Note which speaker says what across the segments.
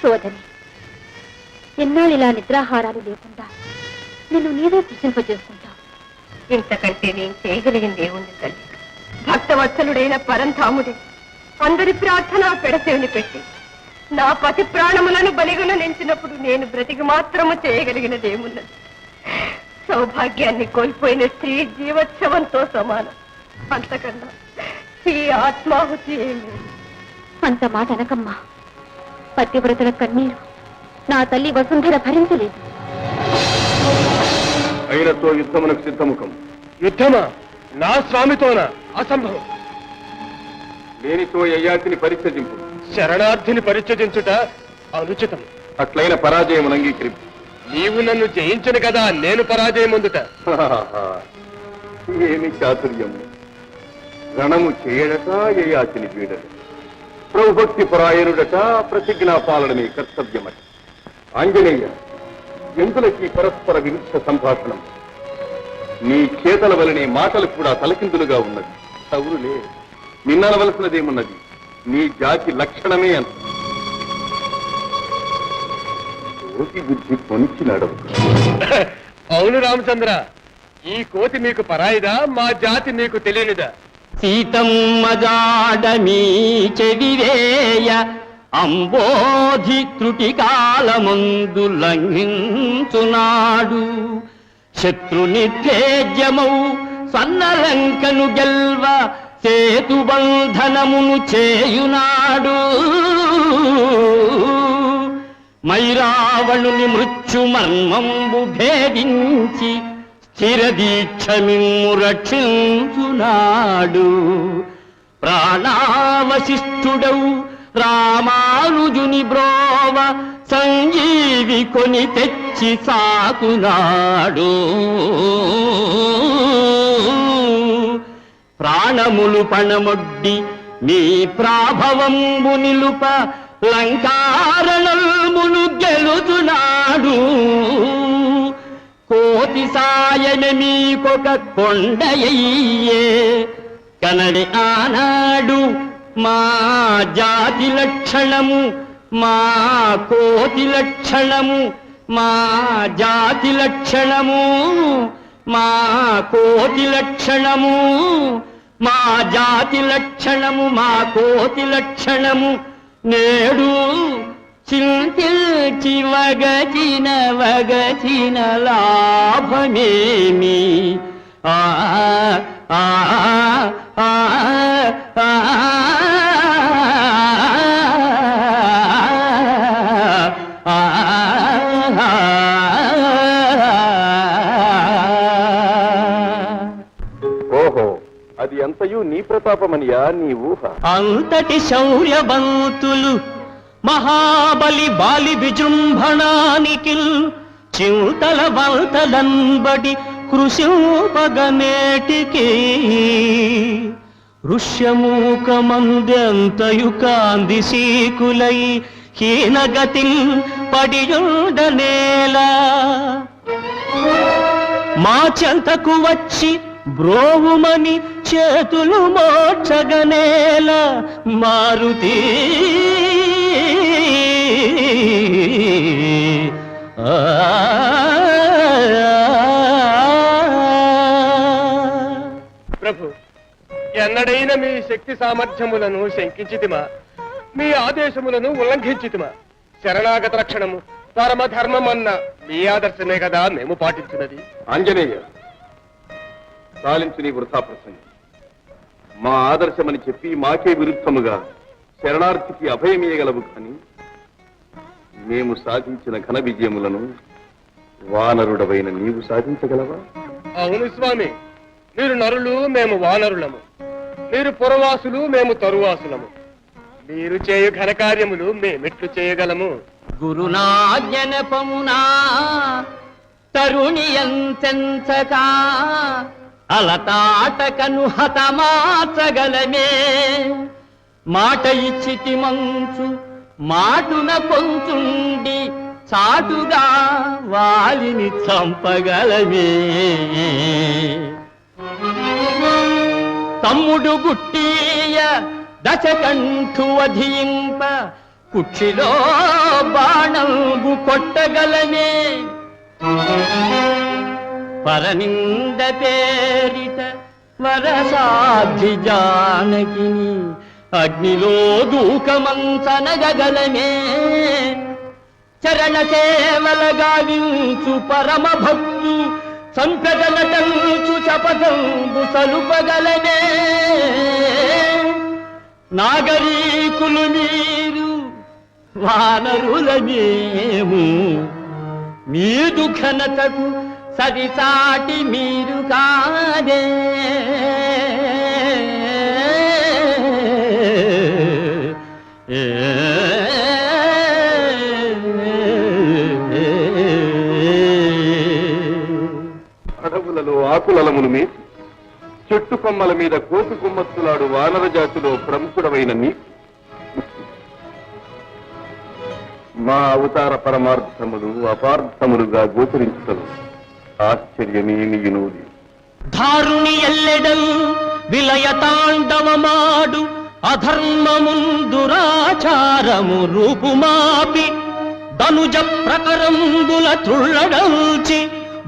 Speaker 1: సోదరి, ఎన్నాళ్ళు ఇలా నిద్రాహారాలు లేకుండా నిన్ను నీవే కృషింపజేసుకుంటావు. ఇంతకంటే నేను చేయగలిగింది ఏముంది తల్లి? భక్తవత్సలుడైన పరంధాముడే అందరి ప్రార్థన పెడసేవిని పెట్టి నా పతి ప్రాణములను బలిగొన నించినప్పుడు నేను బ్రతికి మాత్రము చేయగలిగినది ఏమున్నది? సౌభాగ్యాన్ని కోల్పోయిన స్త్రీ జీవోత్సవంతో సమానం. అంతకన్నా ఈ ఆత్మాహుతి ఏమి? అంత మాట అనకమ్మా. పతివ్రతల కన్నీరు నా తల్లి వసుంధర భరించలేదు.
Speaker 2: అయినతో యుద్ధమునకు సిద్ధముఖం.
Speaker 3: యుద్ధమా? నా స్వామితోనా? అసంభవం.
Speaker 2: లేనితో యయాతిని పరిత్యజింపు.
Speaker 3: శరణార్థిని పరిత్యజించుట అనుచితం.
Speaker 2: అట్లైన పరాజయం అంగీకరింపు.
Speaker 3: నీవు నన్ను జయించను కదా నేను పరాజయం పొందుట.
Speaker 2: ఏమి చాతుర్యము! రణము చేయడట యయాతిని వీడట. ప్రభుభక్తి పరాయణుడట, ప్రతిజ్ఞా పాలనమే కర్తవ్యమట. ఆంజనేయ, ఎందులకి పరస్పర విరుద్ధ సంభాషణం? నీ చేతల వలనే మాటలు కూడా తలకిందులుగా ఉన్నది. అవునులే, నిన్ననవలసినదేమున్నది? నీ జాతి లక్షణమే అంత. కోతి బుద్ధి పొంచి నడవు.
Speaker 3: అవును రామచంద్ర, ఈ కోతి మీకు పరాయిదా? మా జాతి మీకు తెలియనిదా?
Speaker 4: సీతమ్మ జాడమీ చెవివేయ అంబోధి త్రుటి కాలమందు లంఘించునాడు. శత్రునిత్యేజ్యమౌ సన్నలంకను గెల్వ సేతుబంధనమును చేయునాడు. మైరావణుని మృత్యు మర్మంబు భేదించి స్థిర దీక్షమిమ్ము రక్షించునాడు. ప్రాణావశిష్ఠుడవు రామానుజుని బ్రోవ సంజీవి కొని తెచ్చి సాకునాడు. ప్రాణములు పణమొడ్డి నీ ప్రాభవంబు నిలుప లంకారణమును గెలుచునాడు. కోతి సాయన మీకొక కొండయ్యే కనడి ఆనాడు. మా జాతి లక్షణము, మా కోతి లక్షణము, మా జాతి లక్షణము, మా కోతి లక్షణము, మా జాతి లక్షణము, మా కోతి లక్షణము నేడు చింతిల్చి వగచిన లాభమేమి? ఆ ఆ ఆ ఆ
Speaker 2: ఓహో, అది అంతయు నీ ప్రతాపమనియా నీ ఊహ?
Speaker 4: అంతటి శౌర్యవంతులు మహాబలి బాలి విజృంభణానికి చింతల వంతలంబడి కృషిపగనేటికి. ఋష్యమూకమందెంతయు కాంది సీకులై హీనగతిల్ పడియుండనేలా. మా చెంతకు వచ్చి బ్రోవుమని చేతులు మోక్షగనేల మారుతి.
Speaker 3: ప్రభు, ఎన్నడైనా మీ శక్తి సామర్థ్యములను శంకించితిమా? మీ ఆదేశములను ఉల్లంఘించితిమా? శరణాగత రక్షణము పరమధర్మమన్న మీ ఆదర్శమే కదా మేము పాటించినది.
Speaker 2: ఆంజనేయ, సాలించు నీ వృథా ప్రసంగి. మా ఆదర్శమని చెప్పి మాకే విరుద్ధముగా శరణార్థికి అభయమీయగలవు. కానీ మేము సాధించిన ఘన విజయములను వానరుడవైన నీవు సాధించగలవా?
Speaker 3: అవును స్వామి, మీరు నరులు, మేము వానరులము. మీరు పురవాసులు, మేము తరువాసులము. మీరు చేయు ఘనకార్యములు మేమెట్లు చేయగలము?
Speaker 4: గురునాజ్ఞనపమునా తరుణి ఎంచెంచకా అలతాటకను హతమాచగలమే. మాట ఇచ్చితి మంచు మాటున పొంచుండి చాటుగా వాలిని చంపగలమే. తమ్ముడు గుట్టీయ దశకంఠు వధింప కుక్షిలో బాణంబు కొట్టగలమే పరనింద పేరిట వరసాధ్య జానకిని అగ్నిలో దూకమంచనగలమే చరణ సేవల గావించు పరమ భక్తు సంపెదలటంచు చపదంబు సలుపగలనే నాగరీకులు మీరు వానరుల మేము మీదు ఘనతకు సరిసాటి మీరు కాదే
Speaker 2: అడవులలో ఆకులలమును మేసి చెట్టు కొమ్మల మీద కోసి కుమ్మత్తులాడు వానర జాతిలో ప్రముఖుడమైన నీ మా అవతార పరమార్థములు అపార్థములుగా గోచరించటం ఆశ్చర్యమేమియునూది
Speaker 4: ధారుని ఎల్లెడల్ విలయ తాండవమాడు అధర్మముందురాచారము రూపుమాపి ధనుజ ప్రకరంబుల త్రుళ్ళడల్చి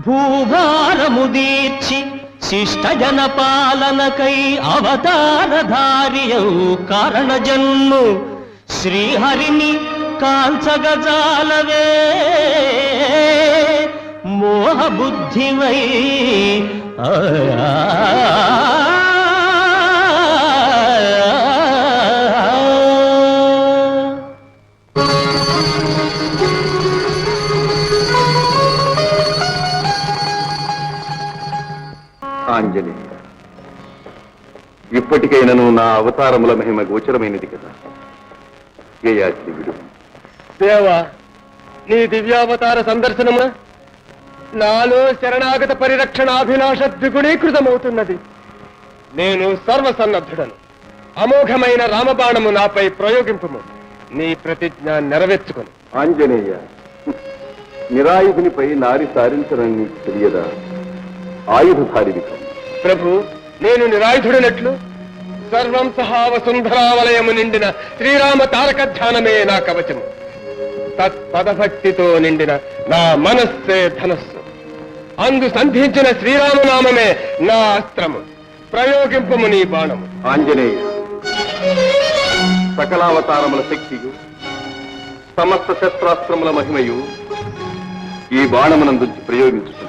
Speaker 4: భూభారము దీర్చి శిష్ట జన పాలనకై అవతారధారియౌ కారణ జన్ము శ్రీహరిని కాల్చగజాలవే మోహ బుద్ధివై
Speaker 2: ఆంజనేయ, ఇప్పటికైనను నా అవతారముల మహిమ గోచరమైనది కదా. యయాతి విడు.
Speaker 3: దేవా, నీ దివ్యావతార సందర్శనము నాలో శరణాగత పరిరక్షణాభిలాష ద్విగుణీకృతమవుతున్నది. నేను సర్వసన్నద్ధుడను. అమోఘమైన రామబాణము నాపై ప్రయోగింపుము. నీ ప్రతిజ్ఞ నెరవేర్చుకొని.
Speaker 2: ఆంజనేయ, నిరాయుధునిపై నారి సారించడం నీకు తెలియదా? ఆయుధధారివి కావు.
Speaker 3: ప్రభు, నేను నిరాయుధుడినట్లు సర్వం సహా వసుంధరావలయము నిండిన శ్రీరామ తారక ధ్యానమే నా కవచము. తత్పదభక్తితో నిండిన నా మనస్సే ధనస్సు. అందు సంధించిన శ్రీరామనామమే నా అస్త్రము. ప్రయోగింపము నీ బాణము.
Speaker 2: ఆంజనేయ, సకలావతారముల శక్తియు సమస్త శస్త్రాస్త్రముల మహిమయు ఈ బాణమునందుంచి ప్రయోగించుతున్నా.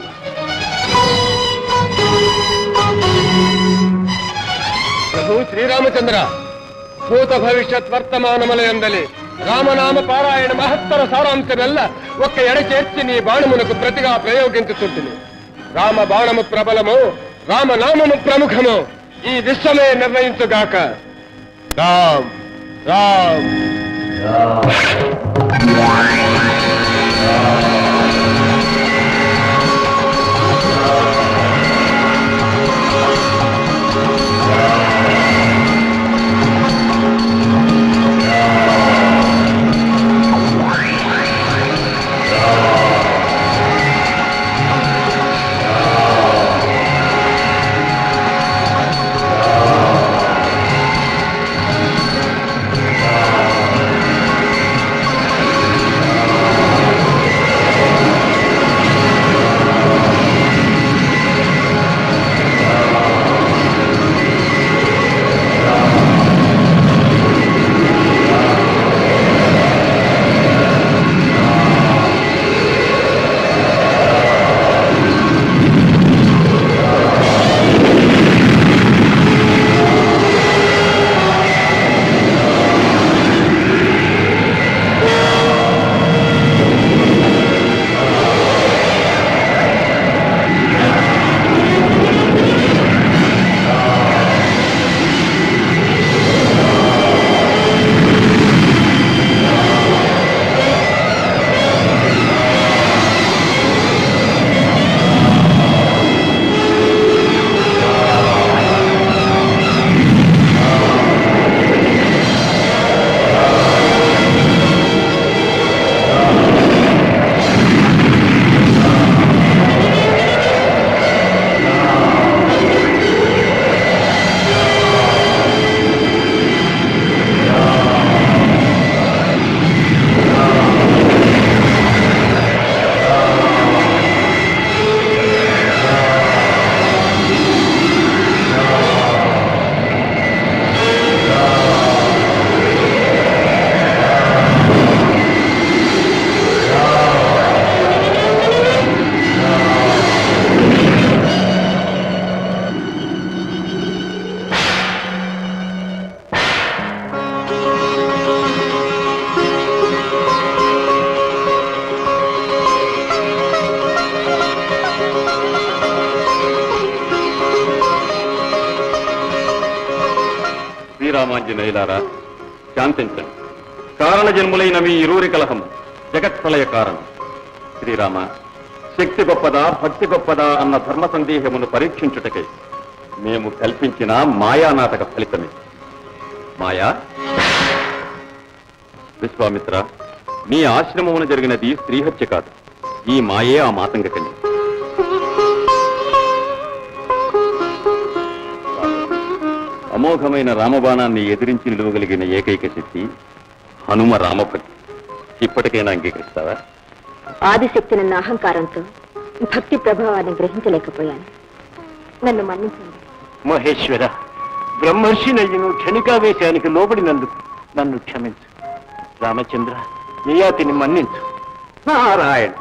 Speaker 3: ప్రభు శ్రీరామచంద్ర, భూత భవిష్యత్ వర్తమానములందలి రామనామ పారాయణ మహత్తర సారాంశమెల్ల ఒక్క ఎడ చేర్చి నీ బాణమునకు ప్రతిగా ప్రయోగించుతుంటుంది. రామ బాణము ప్రబలము, రామనామము ప్రముఖము. ఈ విశ్వమే నిర్ణయించుగాక. రామ్ రామ్
Speaker 2: శ్రీరామాంజనేయులారా శాంతించండి. కారణ జన్ములైన మీ ఇరువురి కలహం జగత్ప్రలయ కారణం. శ్రీరామ, శక్తి గొప్పదా భక్తి గొప్పదా అన్న ధర్మ సందేహమును పరీక్షించుటకై మేము కల్పించిన మాయానాటక ఫలితమే. మాయా, విశ్వామిత్ర, నీ ఆశ్రమమున జరిగినది స్త్రీహత్య కాదు. ఈ మాయే ఆ మాతంగ కన్య. అమోఘమైన రామబాణాన్ని ఎదిరించి నిలువగలిగిన ఏకైక శక్తి హనుమ రామభక్తి. ఇప్పటికైనా అంగీకరిస్తావా?
Speaker 1: ఆదిశక్తి నన్న అహంకారంతో భక్తి ప్రభావాన్ని గ్రహించలేకపోయాను. నన్ను మన్నించండి.
Speaker 5: మహేశ్వర, బ్రహ్మర్షినయ్యను క్షణికావేశానికి లోబడినందుకు నన్ను క్షమించు. రామచంద్ర, యయాతిని మన్నించు.
Speaker 6: నారాయణ,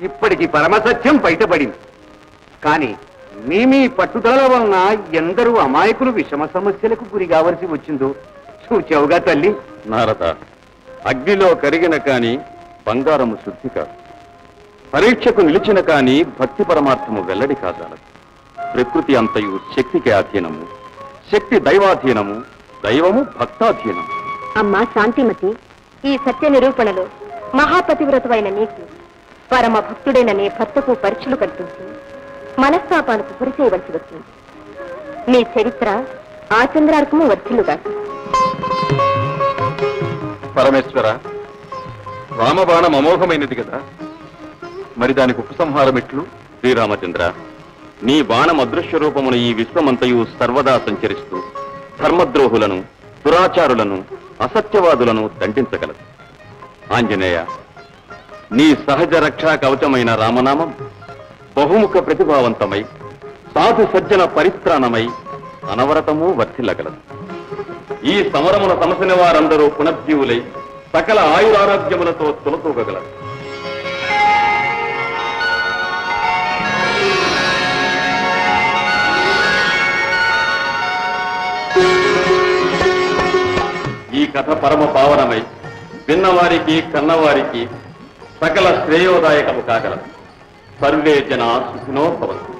Speaker 6: ఇప్పటికి పరమసత్యం బయటపడింది. కానీ మీ పట్టుదల వలన ఎందరూ అమాయకులు విషమ సమస్యలకు గురి కావలసి వచ్చిందో చూచావుగా తల్లి.
Speaker 2: నారద, అగ్నిలో కరిగిన కాని బంగారము శుద్ధి కాదు. పరీక్షకు నిలిచిన కాని భక్తి పరమార్థము వెల్లడి కాదాలదు. ప్రకృతి అంతయు శక్తికి అధీనము, శక్తి దైవాధీనము, దైవము భక్తాధీనము.
Speaker 1: అమ్మా శాంతిమతి, ఈ సత్య నిరూపణలో మహాపతివ్రతమైన నీకు పరమ భక్తుడైన నీ భర్తకు పరీక్షలు కల్పించి మనస్తాపానికి గురి చేయవలసి వస్తుంది. నీ చరిత్ర ఆ చంద్రార్కము వర్ధిల్లుగా.
Speaker 2: పరమేశ్వర, రామబాణం అమోఘమైనది కదా, మరి దానికి ఉపసంహారం ఎట్లు? శ్రీరామచంద్ర, నీ బాణం అదృశ్య రూపమున ఈ విశ్వమంతయు సర్వదా సంచరిస్తూ ధర్మద్రోహులను, దురాచారులను, అసత్యవాదులను దండించగలదు. ఆంజనేయ, నీ సహజ రక్షా కవచమైన రామనామం బహుముఖ ప్రతిభావంతమై సాధు సజ్జన పరిత్రాణమై అనవరతము వర్ధిల్లగలదు. ఈ సమరమున సమసిన వారందరూ పునర్జీవులై సకల ఆయురారోగ్యములతో తులతూగగలరు. ఈ కథ పరమ పావనమై విన్నవారికి కన్నవారికి సకల శ్రేయోదాయకము కాగలదు. సర్వే జనా సుఖినో భవంతు.